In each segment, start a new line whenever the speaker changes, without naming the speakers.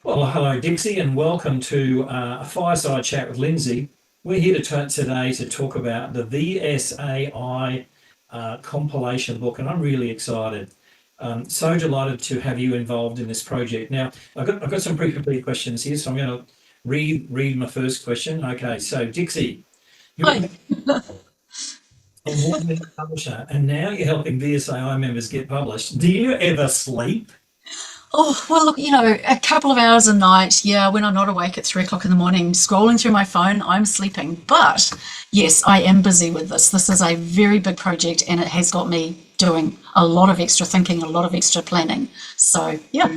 Well, hello, Dixie, and welcome to a fireside chat with Lindsay. We're here today to talk about the VSAI compilation book, and I'm really excited. So delighted to have you involved in this project. Now, I've got some pre-prepared questions here, so I'm going to read my first question. Okay, so Dixie, you're
Hi.
an award-winning publisher, and now you're helping VSAI members get published. Do you ever sleep?
Oh, well, look, a couple of hours a night. Yeah, when I'm not awake at 3 o'clock in the morning, scrolling through my phone, I'm sleeping. But yes, I am busy with this. This is a very big project and it has got me doing a lot of extra thinking, a lot of extra planning. So, yeah.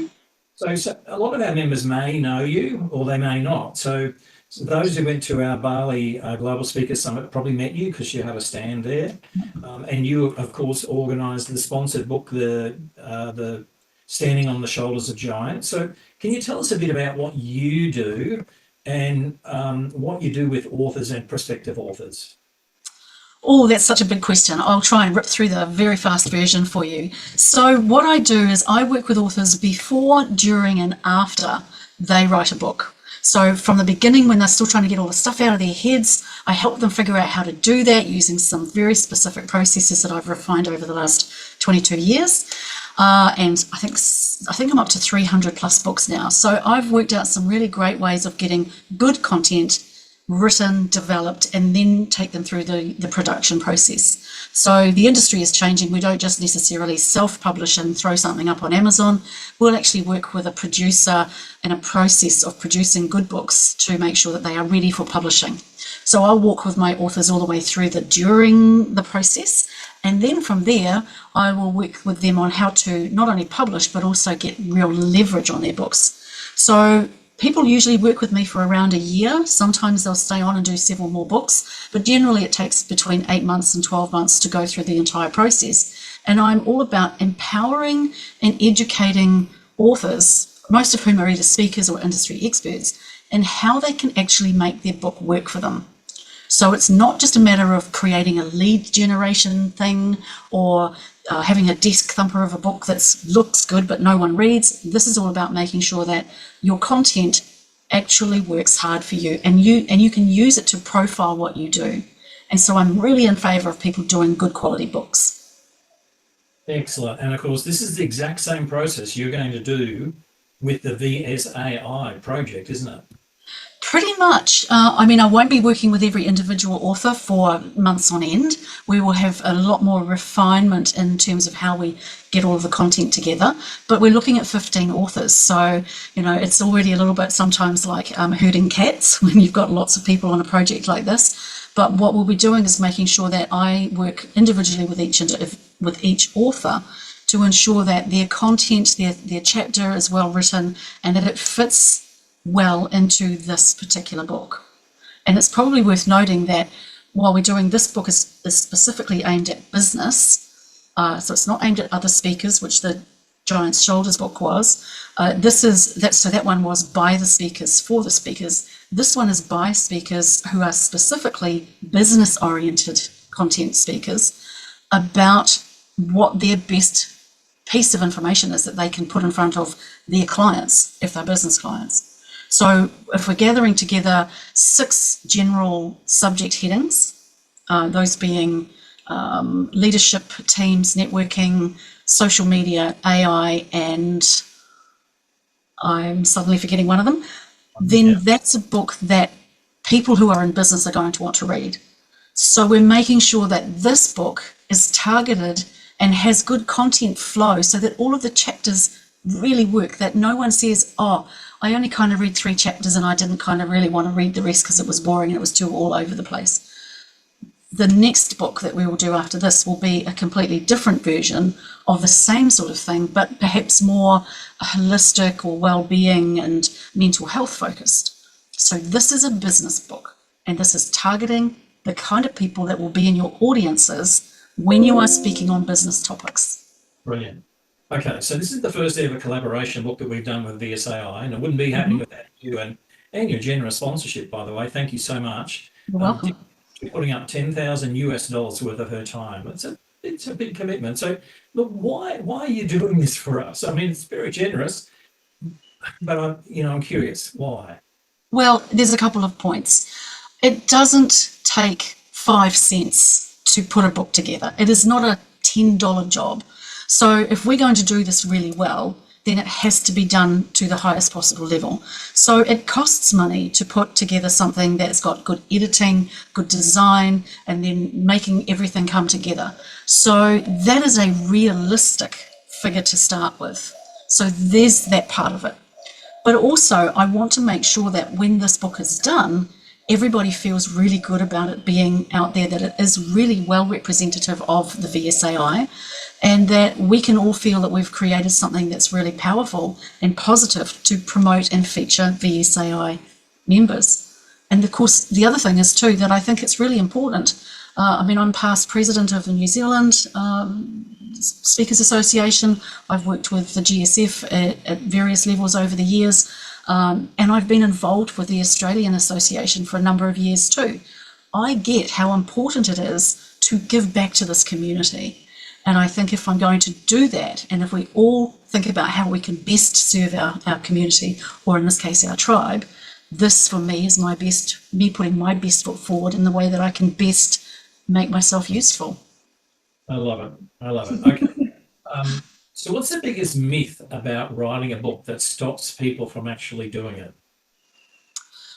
So a lot of our members may know you or they may not. So those who went to our Bali Global Speaker Summit probably met you because you had a stand there. And you, of course, organised the sponsored book, the Standing on the Shoulders of Giants. So can you tell us a bit about what you do and what you do with authors and prospective authors?
Oh, that's such a big question. I'll try and rip through the very fast version for you. So, what I do is I work with authors before, during, and after they write a book. So, from the beginning, when they're still trying to get all the stuff out of their heads, I help them figure out how to do that using some very specific processes that I've refined over the last 22 years. And I think I'm up to 300 plus books now. So I've worked out some really great ways of getting good content written, developed, and then take them through the production process. So the industry is changing. We don't just necessarily self-publish and throw something up on Amazon. We'll actually work with a producer in a process of producing good books to make sure that they are ready for publishing. So I'll walk with my authors all the way through during the process. And then from there, I will work with them on how to not only publish, but also get real leverage on their books. So people usually work with me for around a year. Sometimes they'll stay on and do several more books, but generally it takes between 8 months and 12 months to go through the entire process. And I'm all about empowering and educating authors, most of whom are either speakers or industry experts, in how they can actually make their book work for them. So it's not just a matter of creating a lead generation thing or having a desk thumper of a book that looks good but no one reads. This is all about making sure that your content actually works hard for you and you can use it to profile what you do. And so I'm really in favour of people doing good quality books.
Excellent. And of course, this is the exact same process you're going to do with the VSAI project, isn't it?
Pretty much. I mean, I won't be working with every individual author for months on end. We will have a lot more refinement in terms of how we get all of the content together. But we're looking at 15 authors. So, it's already a little bit sometimes like herding cats when you've got lots of people on a project like this. But what we'll be doing is making sure that I work individually with each author to ensure that their content, their chapter is well written and that it fits well into this particular book. And it's probably worth noting that while we're doing this book is specifically aimed at business, so it's not aimed at other speakers, which the Giant's Shoulders book was. That one was by the speakers for the speakers. This one is by speakers who are specifically business oriented content speakers about what their best piece of information is that they can put in front of their clients if they're business clients. So if we're gathering together 6 general subject headings, those being leadership, teams, networking, social media, AI, and I'm suddenly forgetting one of them, then
Yeah.
that's a book that people who are in business are going to want to read. So we're making sure that this book is targeted and has good content flow so that all of the chapters really work, that no one says, oh, I only kind of read 3 chapters and I didn't kind of really want to read the rest because it was boring and it was too all over the place. The next book that we will do after this will be a completely different version of the same sort of thing, but perhaps more holistic or well-being and mental health focused. So this is a business book, and this is targeting the kind of people that will be in your audiences when you are speaking on business topics.
Brilliant. Okay, so this is the first ever collaboration book that we've done with VSAI, and it wouldn't be happening
Mhm.
without you and your generous sponsorship, by the way. Thank you so much.
You're
Dick
welcome.
putting up 10,000 US dollars worth of her time. It's a big commitment. So look, why are you doing this for us? I mean, it's very generous. but I'm curious why.
Well, there's a couple of points. It doesn't take 5 cents to put a book together. It is not a $10 job. So if we're going to do this really well, then it has to be done to the highest possible level. So it costs money to put together something that's got good editing, good design, and then making everything come together. So that is a realistic figure to start with. So there's that part of it. But also, I want to make sure that when this book is done, everybody feels really good about it being out there, that it is really well representative of the VSAI, and that we can all feel that we've created something that's really powerful and positive to promote and feature VSAI members. And of course, the other thing is too that I think it's really important. I'm past president of the New Zealand Speakers Association. I've worked with the GSF at various levels over the years, and I've been involved with the Australian Association for a number of years too. I get how important it is to give back to this community. And I think if I'm going to do that, and if we all think about how we can best serve our community, or in this case, our tribe, this for me is me putting my best foot forward in the way that I can best make myself useful.
I love it. I love it. Okay. So what's the biggest myth about writing a book that stops people from actually doing it?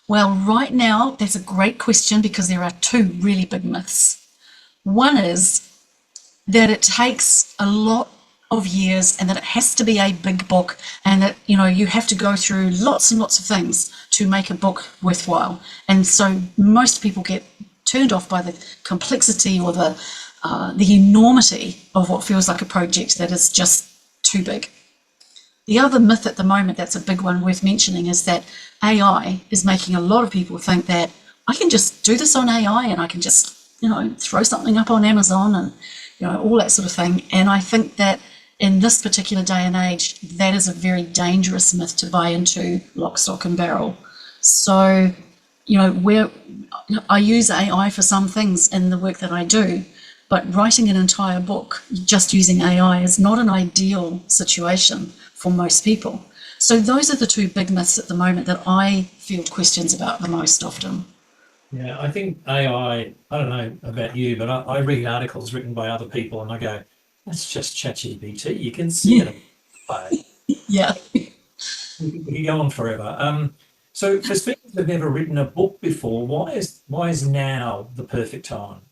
Well, right now, that's a great question because there are two really big myths. One is that it takes a lot of years and that it has to be a big book, and that you have to go through lots and lots of things to make a book worthwhile. And so most people get turned off by the complexity or the enormity of what feels like a project that is just too big. The other myth at the moment that's a big one worth mentioning is that AI is making a lot of people think that I can just do this on AI and I can just throw something up on Amazon and all that sort of thing. And I think that in this particular day and age, that is a very dangerous myth to buy into lock, stock and barrel. So, I use AI for some things in the work that I do, but writing an entire book just using AI is not an ideal situation for most people. So those are the two big myths at the moment that I feel questions about the most often.
Yeah, I think AI, I don't know about you, but I read articles written by other people and I go, that's just ChatGPT. You can see it.
Yeah.
We can go on forever. So for speakers who've never written a book before, why is now the perfect time?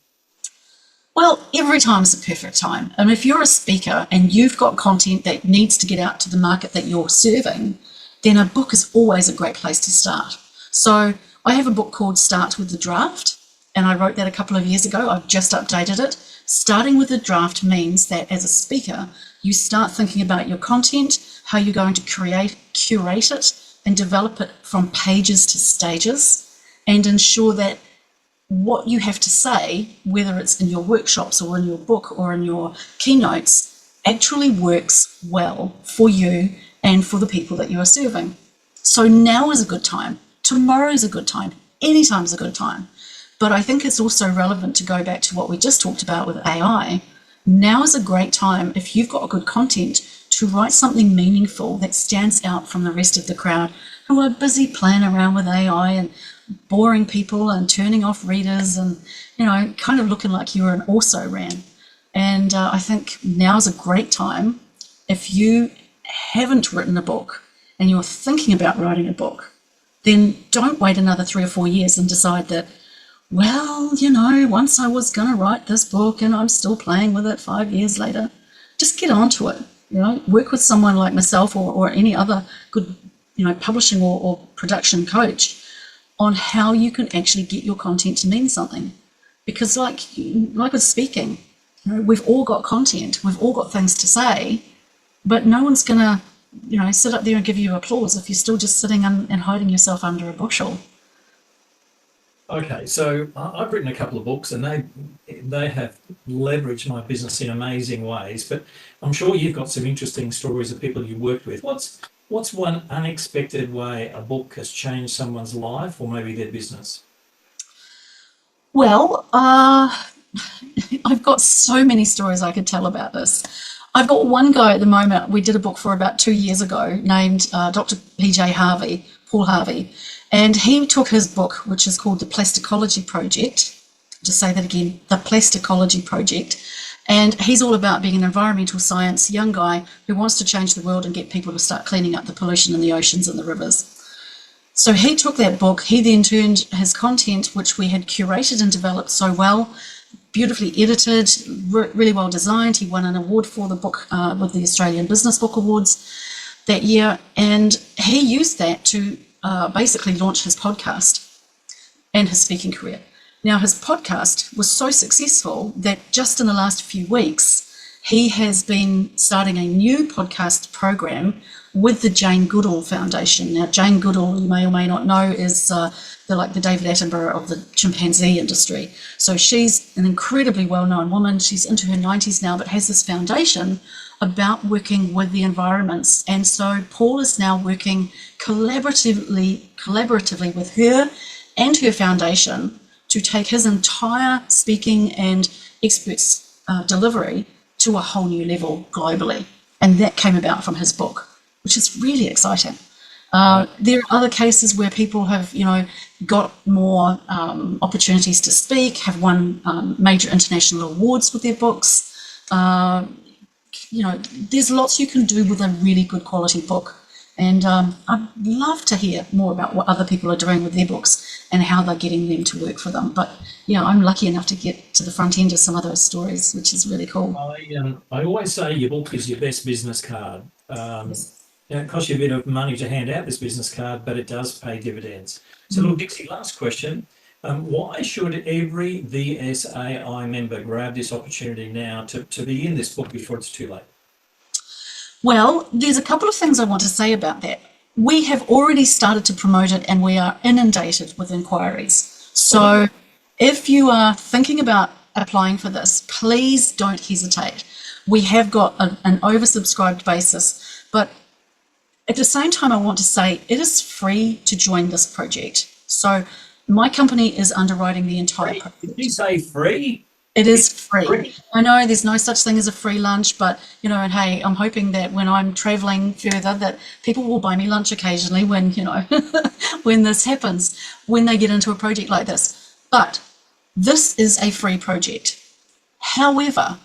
Well, every time is a perfect time. And if you're a speaker and you've got content that needs to get out to the market that you're serving, then a book is always a great place to start. So I have a book called Start with the Draft, and I wrote that a couple of years ago. I've just updated it. Starting with the draft means that as a speaker, you start thinking about your content, how you're going to curate it, and develop it from pages to stages, and ensure that what you have to say, whether it's in your workshops or in your book or in your keynotes, actually works well for you and for the people that you are serving. So now is a good time. Tomorrow is a good time. Anytime is a good time. But I think it's also relevant to go back to what we just talked about with AI. Now is a great time, if you've got good content, to write something meaningful that stands out from the rest of the crowd who are busy playing around with AI and boring people and turning off readers and, kind of looking like you're an also-ran. And I think now's a great time, if you haven't written a book and you're thinking about writing a book, then don't wait another 3 or 4 years and decide that, well, once I was going to write this book and I'm still playing with it 5 years later. Just get onto it. Work with someone like myself or any other good, publishing or production coach on how you can actually get your content to mean something. Because like with speaking, we've all got content, we've all got things to say, but no one's going to, sit up there and give you applause if you're still just sitting and hiding yourself under a bushel.
Okay, so I've written a couple of books and they have leveraged my business in amazing ways, but I'm sure you've got some interesting stories of people you worked with. What's one unexpected way a book has changed someone's life or maybe their business?
Well, I've got so many stories I could tell about this. I've got one guy at the moment. We did a book for about 2 years ago named Dr. PJ Harvey, Paul Harvey, and he took his book, which is called The Plasticology Project. Just say that again, The Plasticology Project. And he's all about being an environmental science young guy who wants to change the world and get people to start cleaning up the pollution in the oceans and the rivers. So he took that book, he then turned his content, which we had curated and developed so well, beautifully edited, really well designed. He won an award for the book with the Australian Business Book Awards that year. And he used that to basically launch his podcast and his speaking career. Now, his podcast was so successful that just in the last few weeks, he has been starting a new podcast program with the Jane Goodall Foundation. Now, Jane Goodall, you may or may not know, is the David Attenborough of the chimpanzee industry. So she's an incredibly well-known woman. She's into her 90s now, but has this foundation about working with the environments. And so Paul is now working collaboratively with her and her foundation to take his entire speaking and experts delivery to a whole new level globally. And that came about from his book, which is really exciting. There are other cases where people have, got more opportunities to speak, have won major international awards with their books. There's lots you can do with a really good quality book. And I'd love to hear more about what other people are doing with their books and how they're getting them to work for them. But, I'm lucky enough to get to the front end of some of those stories, which is really cool.
I always say your book is your best business card. It costs you a bit of money to hand out this business card, but it does pay dividends. So, look, Dixie, last question. Why should every VSAI member grab this opportunity now to be in this book before it's too late?
Well, there's a couple of things I want to say about that. We have already started to promote it and we are inundated with inquiries. So if you are thinking about applying for this, please don't hesitate. We have got an oversubscribed basis, but at the same time, I want to say it is free to join this project. So my company is underwriting the entire project.
Did you say free?
It is free. I know there's no such thing as a free lunch, but, and hey, I'm hoping that when I'm traveling further that people will buy me lunch occasionally when, when this happens, when they get into a project like this. But this is a free project. However,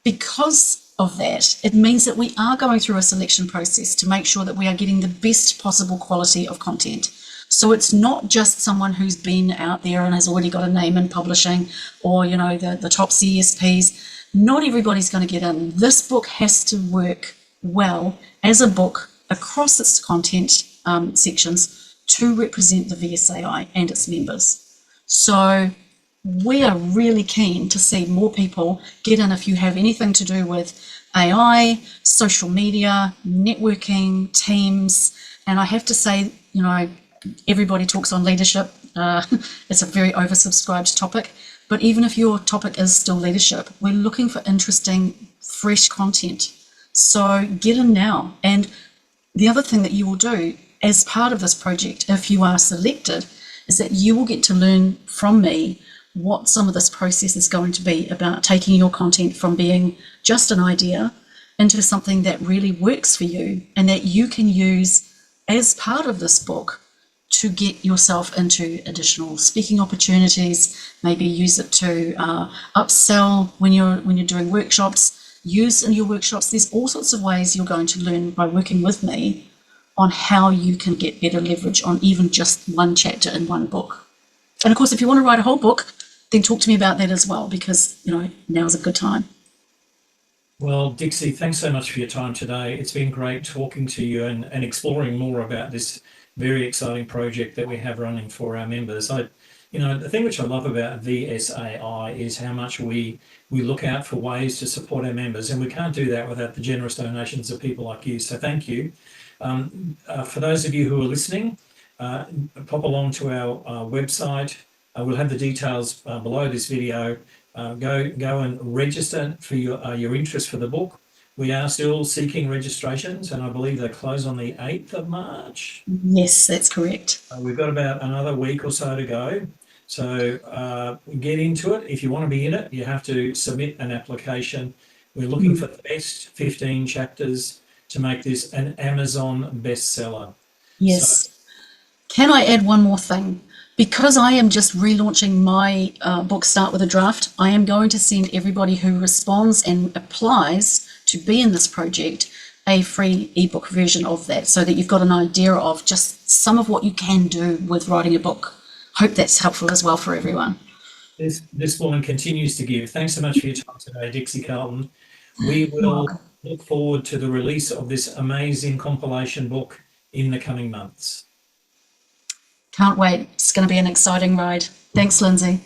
because of that, it means that we are going through a selection process to make sure that we are getting the best possible quality of content. So it's not just someone who's been out there and has already got a name in publishing or, the top CSPs. Not everybody's going to get in. This book has to work well as a book across its content sections to represent the VSAI and its members. So we are really keen to see more people get in if you have anything to do with AI, social media, networking, teams. And I have to say, everybody talks on leadership. It's a very oversubscribed topic. But even if your topic is still leadership, we're looking for interesting, fresh content. So get in now. And the other thing that you will do as part of this project, if you are selected, is that you will get to learn from me what some of this process is going to be about taking your content from being just an idea into something that really works for you and that you can use as part of this book to get yourself into additional speaking opportunities, maybe use it to upsell when you're doing workshops, use in your workshops. There's all sorts of ways you're going to learn by working with me on how you can get better leverage on even just one chapter in one book. And of course, if you want to write a whole book, then talk to me about that as well, because, now's a good time.
Well, Dixie, thanks so much for your time today. It's been great talking to you and exploring more about this very exciting project that we have running for our members. The thing which I love about VSAI is how much we look out for ways to support our members, and we can't do that without the generous donations of people like you. So thank you. For those of you who are listening, pop along to our website. We'll have the details below this video. Go and register for your interest for the book. We are still seeking registrations, and I believe they close on the 8th of March.
Yes, that's correct.
We've got about another week or so to go. So get into it. If you want to be in it, you have to submit an application. We're looking for the best 15 chapters to make this an Amazon bestseller.
Yes. Can I add one more thing? Because I am just relaunching my book, Start with a Draft, I am going to send everybody who responds and applies to be in this project a free ebook version of that, so that you've got an idea of just some of what you can do with writing a book. Hope that's helpful as well for everyone.
This woman continues to give. Thanks so much for your time today, Dixie Carlton. We
You're
will
welcome.
look forward to the release of this amazing compilation book in the coming months.
Can't wait. It's going to be an exciting ride. Thanks, Lindsay.